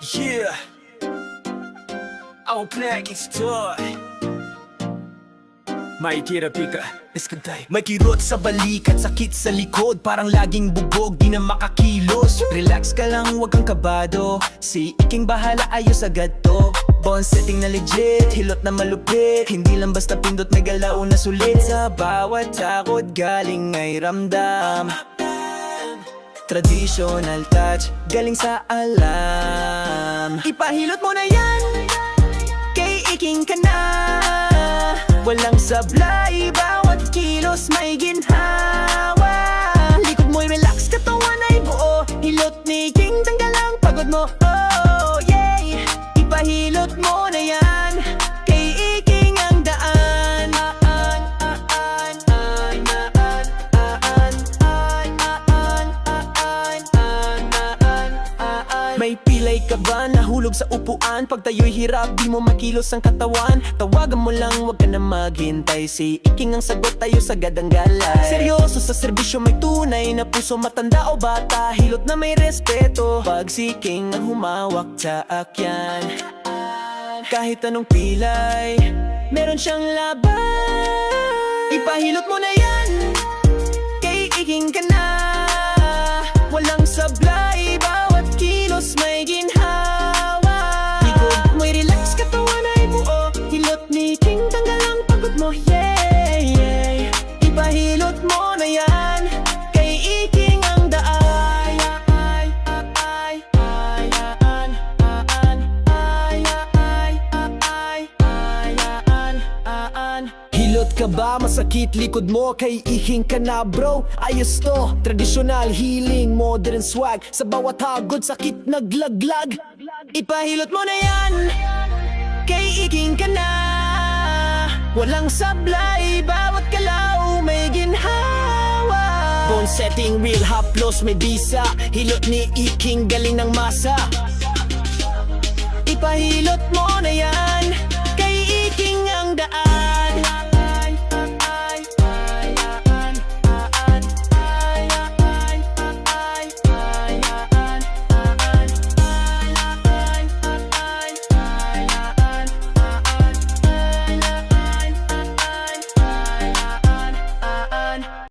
Yeah, ako pinag-stoy. May therapy ka, iskantay. May kirot sa balik at sakit sa likod. Parang laging bugog, di na makakilos. Relax ka lang, wag kang kabado. Si Iking bahala, ayos agad to. Bone setting na legit, hilot na malupit. Hindi lang basta pindot, may galaw na sulit. Sa bawat takot galing ay ramdam. Traditional touch, galing sa alam. Ipahilot mo na yan, kay Iking ka na. Walang sablay, bawat kilos may ginhawa. Likod mo'y relax, katawan ay buo. Hilot ni King, tanggal ang pagod mo. Oh yeah, ipahilot mo na yan, kay Iking ang daan. May pilay ka ba nahulog sa upuan? Pag tayo'y hirap, di mo makilos ang katawan. Tawagan mo lang, wag ka na maghintay. Si Iking ang sagot, tayo sagad ang galay. Seryoso sa serbisyo, may tunay na puso. Matanda o bata, hilot na may respeto. Pag si King ang humawak sa akyan, kahit anong pilay, meron siyang laban. Ipahilot mo na yan, kay Iking ka na. Walang sablay, bawat kilos may ginhawa. Likod mo'y relax, katawan ay buo. Hilot ni King, tanggal ang pagod mo. Yeah, yeah. Ipahilot mo na yan, kay Iking ang daan. Hilot ka ba? Masakit likod mo, kay Iking ka na bro. Ayos to, traditional healing, modern swag. Sa bawat hagod, sakit naglaglag. Ipahilot mo na yan, kay Iking ka na. Walang sablay, bawat kalaw may ginhawa. Bone setting, real haplos, may bisa. Hilot ni Iking, galing ng masa. Ipahilot mo na yan,